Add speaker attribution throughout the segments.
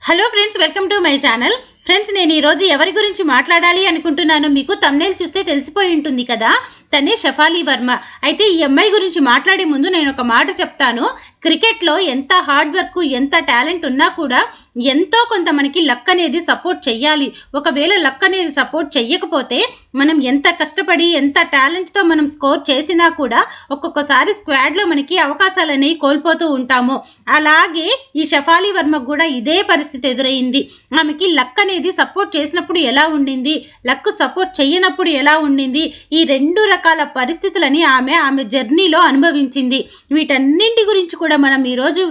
Speaker 1: Hello friends, welcome to my channel. Friends, నేను ఈరోజు ఎవరి గురించి మాట్లాడాలి అనుకుంటున్నానో మీకు థంబ్నెయిల్ చూస్తే తెలిసిపోయి ఉంటుంది కదా. తనే షఫాలి వర్మ. అయితే ఈ అమ్మాయి గురించి మాట్లాడే ముందు నేను ఒక మాట చెప్తాను. క్రికెట్లో ఎంత హార్డ్ వర్క్, ఎంత టాలెంట్ ఉన్నా కూడా ఎంతో కొంత మనకి లక్ అనేది సపోర్ట్ చెయ్యాలి. ఒకవేళ లక్ అనేది సపోర్ట్ చెయ్యకపోతే మనం ఎంత కష్టపడి ఎంత టాలెంట్తో మనం స్కోర్ చేసినా కూడా ఒక్కొక్కసారి స్క్వాడ్లో మనకి అవకాశాలు అనేవి కోల్పోతూ ఉంటాము. అలాగే ఈ షఫాలి వర్మకు కూడా ఇదే పరిస్థితి ఎదురైంది. ఆమెకి లక్ అనేది సపోర్ట్ చేసినప్పుడు ఎలా ఉండింది, లక్ సపోర్ట్ చేయనప్పుడు ఎలా ఉండింది, ఈ రెండు రకాల పరిస్థితులని ఆమె జర్నీలో అనుభవించింది. వీటన్నింటి గురించి కూడా మనం ఈరోజు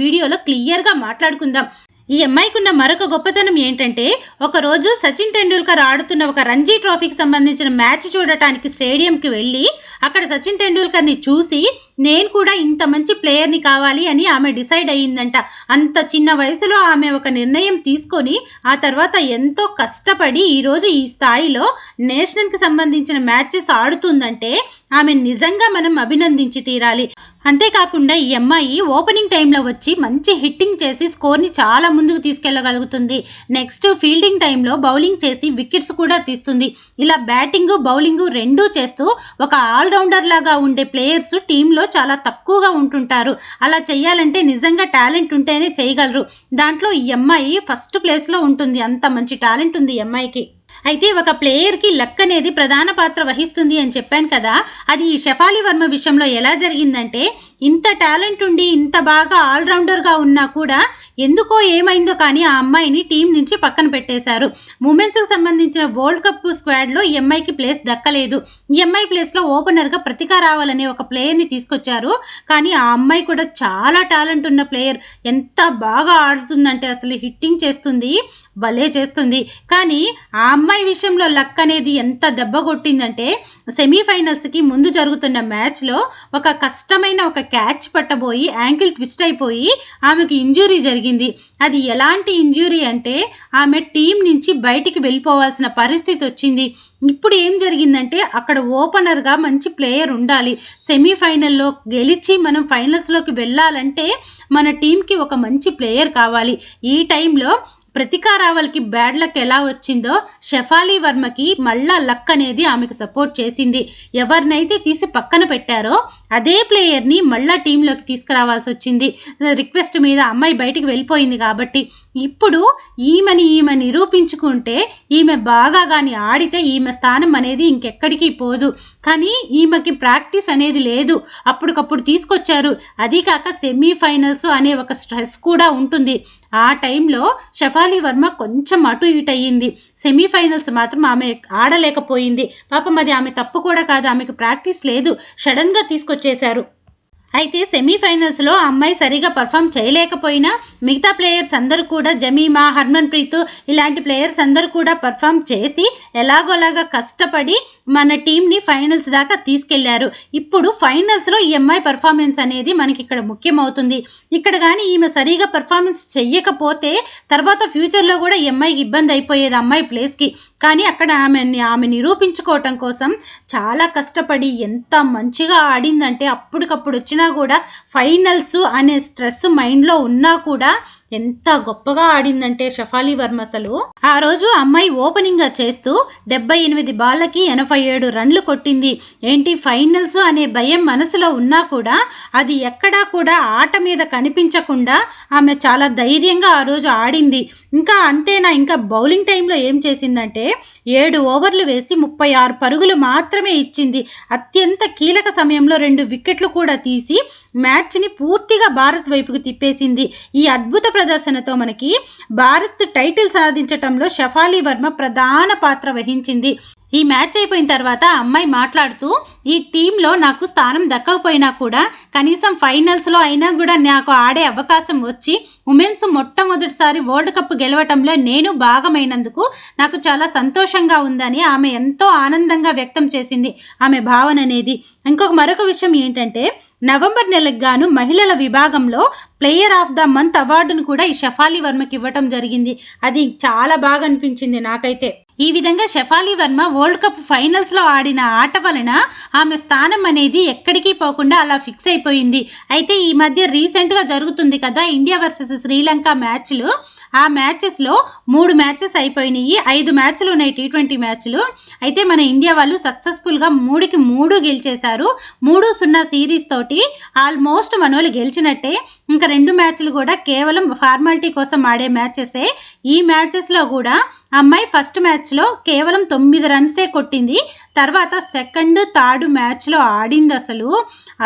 Speaker 1: వీడియోలో క్లియర్గా మాట్లాడుకుందాం. ఈ అమ్మాయికి ఉన్న మరొక గొప్పతనం ఏంటంటే, ఒకరోజు సచిన్ టెండూల్కర్ ఆడుతున్న ఒక రంజీ ట్రోఫీకి సంబంధించిన మ్యాచ్ చూడటానికి స్టేడియంకి వెళ్ళి అక్కడ సచిన్ టెండూల్కర్ని చూసి నేను కూడా ఇంత మంచి ప్లేయర్ని కావాలి అని ఆమె డిసైడ్ అయ్యిందంట. అంత చిన్న వయసులో ఆమె ఒక నిర్ణయం తీసుకొని ఆ తర్వాత ఎంతో కష్టపడి ఈరోజు ఈ స్థాయిలో నేషనల్కి సంబంధించిన మ్యాచెస్ ఆడుతుందంటే ఆమె నిజంగా మనం అభినందించి తీరాలి. అంతేకాకుండా ఈ అమ్మాయి ఓపెనింగ్ టైంలో వచ్చి మంచి హిట్టింగ్ చేసి స్కోర్ని చాలా ముందుకు తీసుకెళ్ళగలుగుతుంది. నెక్స్ట్ ఫీల్డింగ్ టైంలో బౌలింగ్ చేసి వికెట్స్ కూడా తీస్తుంది. ఇలా బ్యాటింగ్ బౌలింగ్ రెండూ చేస్తూ ఒక ఆల్రౌండర్ లాగా ఉండే ప్లేయర్స్ టీంలో చాలా తక్కువగా ఉంటుంటారు. అలా చేయాలంటే నిజంగా టాలెంట్ ఉంటేనే చేయగలరు. దాంట్లో ఈ అమ్మాయి ఫస్ట్ ప్లేస్లో ఉంటుంది. అంత మంచి టాలెంట్ ఉంది ఈ అమ్మాయికి. అయితే ఒక ప్లేయర్కి లక్ అనేది ప్రధాన పాత్ర వహిస్తుంది అని చెప్పాను కదా. అది ఈ షఫాలి వర్మ విషయంలో ఎలా జరిగిందంటే, ఇంత టాలెంట్ ఉండి ఇంత బాగా ఆల్రౌండర్గా ఉన్నా కూడా ఎందుకో ఏమైందో కానీ ఆ అమ్మాయిని టీం నుంచి పక్కన పెట్టేశారు. ఉమెన్స్కి సంబంధించిన వరల్డ్ కప్ స్క్వాడ్లో ఈ అమ్మాయికి ప్లేస్ దక్కలేదు. ఈ అమ్మాయి ప్లేస్లో ఓపెనర్గా ప్రతికా రావాలనే ఒక ప్లేయర్ని తీసుకొచ్చారు. కానీ ఆ అమ్మాయి కూడా చాలా టాలెంట్ ఉన్న ప్లేయర్. ఎంత బాగా ఆడుతుందంటే అసలు హిట్టింగ్ చేస్తుంది, భలే చేస్తుంది. కానీ ఆ అమ్మాయి విషయంలో లక్ అనేది ఎంత దెబ్బ కొట్టిందంటే, సెమీఫైనల్స్కి ముందు జరుగుతున్న మ్యాచ్లో ఒక కష్టమైన ఒక క్యాచ్ పట్టబోయి యాంకిల్ ట్విస్ట్ అయిపోయి ఆమెకి ఇంజురీ జరిగింది. అది ఎలాంటి ఇంజురీ అంటే ఆమె టీం నుంచి బయటికి వెళ్ళిపోవాల్సిన పరిస్థితి వచ్చింది. ఇప్పుడు ఏం జరిగిందంటే, అక్కడ ఓపెనర్గా మంచి ప్లేయర్ ఉండాలి. సెమీఫైనల్లో గెలిచి మనం ఫైనల్స్లోకి వెళ్ళాలంటే మన టీంకి ఒక మంచి ప్లేయర్ కావాలి. ఈ టైంలో ప్రతికా రావల్కి బ్యాడ్ లక్ ఎలా వచ్చిందో షఫాలి వర్మకి మళ్ళా లక్ అనేది ఆమెకు సపోర్ట్ చేసింది. ఎవరినైతే తీసి పక్కన పెట్టారో అదే ప్లేయర్ని మళ్ళా టీంలోకి తీసుకురావాల్సి వచ్చింది. రిక్వెస్ట్ మీద అమ్మాయి బయటికి వెళ్ళిపోయింది కాబట్టి ఇప్పుడు ఈమె నిరూపించుకుంటే ఈమె బాగా కానీ ఆడితే ఈమె స్థానం అనేది ఇంకెక్కడికి పోదు. కానీ ఈమెకి ప్రాక్టీస్ అనేది లేదు. అప్పటికప్పుడు తీసుకొచ్చారు. అది కాక సెమీఫైనల్స్ అనే ఒక స్ట్రెస్ కూడా ఉంటుంది. ఆ టైంలో షఫాలి వర్మ కొంచెం అటు ఇటు అయ్యింది. సెమీఫైనల్స్ మాత్రం ఆమె ఆడలేకపోయింది. పాపం అది ఆమె తప్పు కూడా కాదు. ఆమెకు ప్రాక్టీస్ లేదు, సడన్గా తీసుకొచ్చేశారు. అయితే సెమీఫైనల్స్లో ఆ అమ్మాయి సరిగా పర్ఫామ్ చేయలేకపోయినా మిగతా ప్లేయర్స్ అందరూ కూడా జమీమా, హర్మన్ ప్రీత్ ఇలాంటి ప్లేయర్స్ అందరూ కూడా పర్ఫామ్ చేసి ఎలాగోలాగా కష్టపడి మన టీంని ఫైనల్స్ దాకా తీసుకెళ్లారు. ఇప్పుడు ఫైనల్స్లో ఈ అమ్మాయి పర్ఫార్మెన్స్ అనేది మనకి ఇక్కడ ముఖ్యమవుతుంది. ఇక్కడ కానీ ఈమె సరిగా పర్ఫార్మెన్స్ చెయ్యకపోతే తర్వాత ఫ్యూచర్లో కూడా ఈ అమ్మాయికి ఇబ్బంది అయిపోయేది అమ్మాయి ప్లేస్కి. కానీ అక్కడ ఆమె నిరూపించుకోవటం కోసం చాలా కష్టపడి ఎంత మంచిగా ఆడిందంటే అప్పటికప్పుడు వచ్చినా కూడా ఫైనల్స్ అనే స్ట్రెస్ మైండ్లో ఉన్నా కూడా ఎంత గొప్పగా ఆడిందంటే షఫాలి వర్మ అసలు. ఆ రోజు అమ్మాయి ఓపెనింగ్గా చేస్తూ 78 బాళ్ళకి 87 రన్లు కొట్టింది. ఏంటి, ఫైనల్స్ అనే భయం మనసులో ఉన్నా కూడా అది ఎక్కడా కూడా ఆట మీద కనిపించకుండా ఆమె చాలా ధైర్యంగా ఆ రోజు ఆడింది. ఇంకా అంతేనా, ఇంకా బౌలింగ్ టైంలో ఏం చేసిందంటే 7 ఓవర్లు వేసి 36 పరుగులు మాత్రమే ఇచ్చింది. అత్యంత కీలక సమయంలో 2 వికెట్లు కూడా తీసి మ్యాచ్ని పూర్తిగా భారత్ వైపుకు తిప్పేసింది. ఈ అద్భుత ప్రదర్శనతో మనకి భారత్ టైటిల్ సాధించటంలో షఫాలి వర్మ ప్రధాన పాత్ర వహించింది. ఈ మ్యాచ్ అయిపోయిన తర్వాత అమ్మాయి మాట్లాడుతూ, ఈ టీంలో నాకు స్థానం దక్కకపోయినా కూడా కనీసం ఫైనల్స్లో అయినా కూడా నాకు ఆడే అవకాశం వచ్చి ఉమెన్స్ మొట్టమొదటిసారి వరల్డ్ కప్ గెలవటంలో నేను భాగమైనందుకు నాకు చాలా సంతోషంగా ఉందని ఆమె ఎంతో ఆనందంగా వ్యక్తం చేసింది ఆమె భావన అనేది. మరొక విషయం ఏంటంటే, నవంబర్ నెలకు గాను మహిళల విభాగంలో ప్లేయర్ ఆఫ్ ద మంత్ అవార్డును కూడా ఈ షఫాలి వర్మకి ఇవ్వటం జరిగింది. అది చాలా బాగా అనిపించింది నాకైతే. ఈ విధంగా షఫాలి వర్మ వరల్డ్ కప్ ఫైనల్స్లో ఆడిన ఆట వలన ఆమె స్థానం అనేది ఎక్కడికి పోకుండా అలా ఫిక్స్ అయిపోయింది. అయితే ఈ మధ్య రీసెంట్గా జరుగుతుంది కదా ఇండియా వర్సెస్ శ్రీలంక మ్యాచ్లు, ఆ మ్యాచెస్లో 3 మ్యాచెస్ అయిపోయినాయి. 5 మ్యాచ్లు ఉన్నాయి T20 మ్యాచ్లు. అయితే మన ఇండియా వాళ్ళు సక్సెస్ఫుల్గా 3కి 3 గెలిచేశారు. 3-0 సిరీస్ తోటి ఆల్మోస్ట్ మనోళ్ళు గెలిచినట్టే. ఇంకా 2 మ్యాచ్లు కూడా కేవలం ఫార్మాలిటీ కోసం ఆడే మ్యాచెసే. ఈ మ్యాచెస్లో కూడా అమ్మాయి ఫస్ట్ మ్యాచ్లో కేవలం 9 రన్సే కొట్టింది. తర్వాత సెకండ్ థర్డ్ మ్యాచ్లో ఆడింది.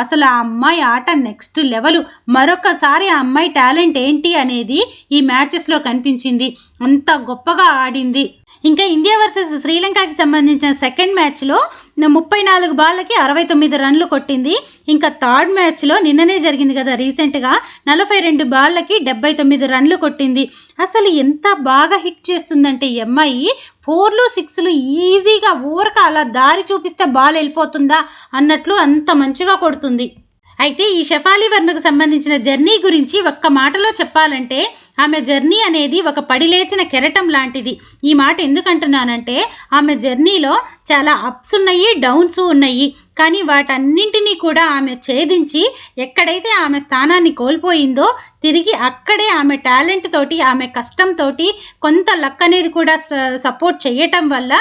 Speaker 1: అసలు ఆ అమ్మాయి ఆట నెక్స్ట్ లెవెల్. మరొకసారి ఆ అమ్మాయి టాలెంట్ ఏంటి అనేది ఈ మ్యాచెస్లో కనిపించింది. అంత గొప్పగా ఆడింది. ఇంకా ఇండియా వర్సెస్ శ్రీలంకకి సంబంధించిన సెకండ్ మ్యాచ్లో 34 బాళ్ళకి 69 రన్లు కొట్టింది. ఇంకా థర్డ్ మ్యాచ్లో నిన్ననే జరిగింది కదా రీసెంట్గా, 42 బాళ్ళకి 79 రన్లు కొట్టింది. అసలు ఎంత బాగా హిట్ చేస్తుందంటే ఈ అమ్మాయి 4లు 6లు ఈజీగా ఊరక అలా దారి చూపిస్తే బాల్ వెళ్ళిపోతుందా అన్నట్లు అంత మంచిగా కొడుతుంది. అయితే ఈ షెఫాలి వర్మకు సంబంధించిన జర్నీ గురించి ఒక్క మాటలో చెప్పాలంటే ఆమె జర్నీ అనేది ఒక పడిలేచిన కెరటం లాంటిది. ఈ మాట ఎందుకంటున్నానంటే ఆమె జర్నీలో చాలా అప్స్ ఉన్నాయి, డౌన్స్ ఉన్నాయి. కానీ వాటన్నింటినీ కూడా ఆమె ఛేదించి ఎక్కడైతే ఆమె స్థానాన్ని కోల్పోయిందో తిరిగి అక్కడే ఆమె టాలెంట్ తోటి, ఆమె కష్టంతో, కొంత లక్ అనేది కూడా సపోర్ట్ చేయటం వల్ల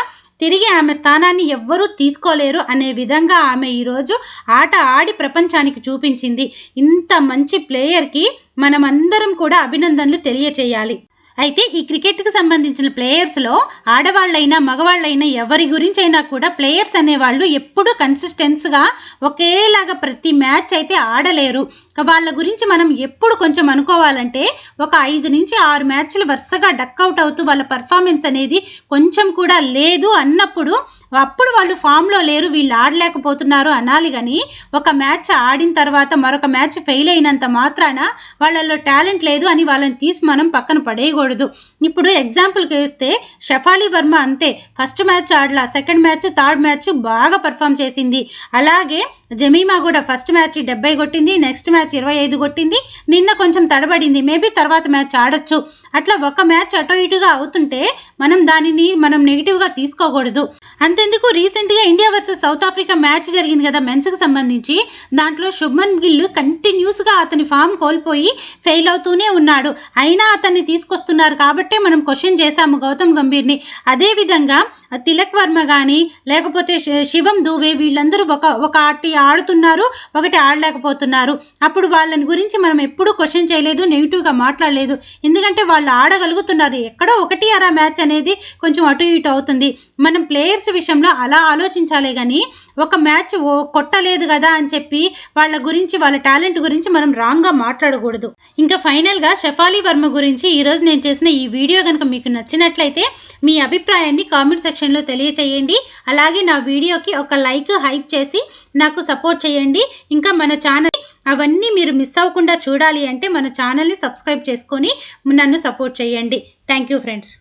Speaker 1: తిరిగి ఆమె స్థానాన్ని ఎవ్వరూ తీసుకోలేరు అనే విధంగా ఆమె ఈరోజు ఆట ఆడి ప్రపంచానికి చూపించింది. ఇంత మంచి ప్లేయర్కి మనమందరం కూడా అభినందనలు తెలియచేయాలి. అయితే ఈ క్రికెట్కి సంబంధించిన ప్లేయర్స్లో ఆడవాళ్ళైనా మగవాళ్ళైనా ఎవరి గురించి అయినా కూడా ప్లేయర్స్ అనేవాళ్ళు ఎప్పుడూ కన్సిస్టెన్స్గా ఒకేలాగా ప్రతి మ్యాచ్ అయితే ఆడలేరు. వాళ్ళ గురించి మనం ఎప్పుడు కొంచెం అనుకోవాలంటే ఒక 5 నుంచి 6 మ్యాచ్లు వరుసగా డక్అవుట్ అవుతూ వాళ్ళ పర్ఫార్మెన్స్ అనేది కొంచెం కూడా లేదు అన్నప్పుడు అప్పుడు వాళ్ళు ఫామ్లో లేరు, వీళ్ళు ఆడలేకపోతున్నారు అనాలి. కానీ ఒక మ్యాచ్ ఆడిన తర్వాత మరొక మ్యాచ్ ఫెయిల్ అయినంత మాత్రాన వాళ్ళల్లో టాలెంట్ లేదు అని వాళ్ళని తీసి మనం పక్కన పడేయకూడదు. ఇప్పుడు ఎగ్జాంపుల్కి వేస్తే షెఫాలి వర్మ అంతే, ఫస్ట్ మ్యాచ్ ఆడలా, సెకండ్ మ్యాచ్ థర్డ్ మ్యాచ్ బాగా పర్ఫామ్ చేసింది. అలాగే జమీమా కూడా ఫస్ట్ మ్యాచ్ 70 కొట్టింది, నెక్స్ట్ మ్యాచ్ 25 కొట్టింది. నిన్న కొంచెం తడబడింది, మేబీ తర్వాత మ్యాచ్ ఆడొచ్చు. అట్లా ఒక మ్యాచ్ అటో ఇటుగా అవుతుంటే మనం నెగిటివ్గా తీసుకోకూడదు. అంతెందుకు రీసెంట్గా India versus south Africa match జరిగింది కదా మెన్స్కి సంబంధించి, దాంట్లో శుభ్మన్ గిల్ కంటిన్యూస్గా అతని ఫామ్ కోల్పోయి ఫెయిల్ అవుతూనే ఉన్నాడు. అయినా అతన్ని తీసుకొస్తున్నారు కాబట్టే మనం క్వశ్చన్ చేశాము గౌతమ్ గంభీర్ని. అదేవిధంగా తిలక్ వర్మ కానీ లేకపోతే శివం దూబే వీళ్ళందరూ ఒకటి ఆడుతున్నారు, ఒకటి ఆడలేకపోతున్నారు. అప్పుడు వాళ్ళని గురించి మనం ఎప్పుడూ క్వశ్చన్ చేయలేదు, నెగిటివ్గా మాట్లాడలేదు. ఎందుకంటే వాళ్ళు ఆడగలుగుతున్నారు. ఎక్కడో ఒకటి అరా మ్యాచ్ అనేది కొంచెం అటు ఇటు అవుతుంది. మనం ప్లేయర్స్ విషయంలో అలా ఆలోచించాలి కానీ ఒక మ్యాచ్ కొట్టలేదు కదా అని చెప్పి వాళ్ళ గురించి, వాళ్ళ టాలెంట్ గురించి మనం రాంగ్గా మాట్లాడకూడదు. ఇంకా ఫైనల్గా షెఫాలి వర్మ గురించి ఈరోజు నేను చేసిన ఈ వీడియో కనుక మీకు నచ్చినట్లయితే మీ అభిప్రాయాన్ని కామెంట్ సెక్షన్లో తెలియచేయండి. అలాగే నా వీడియోకి ఒక లైక్, హైప్ చేసి నాకు సపోర్ట్ చేయండి. ఇంకా మన ఛానల్ అవన్నీ మీరు మిస్ అవ్వకుండా చూడాలి అంటే మన ఛానల్ని సబ్స్క్రైబ్ చేసుకొని నన్ను సపోర్ట్ చేయండి. Thank you friends.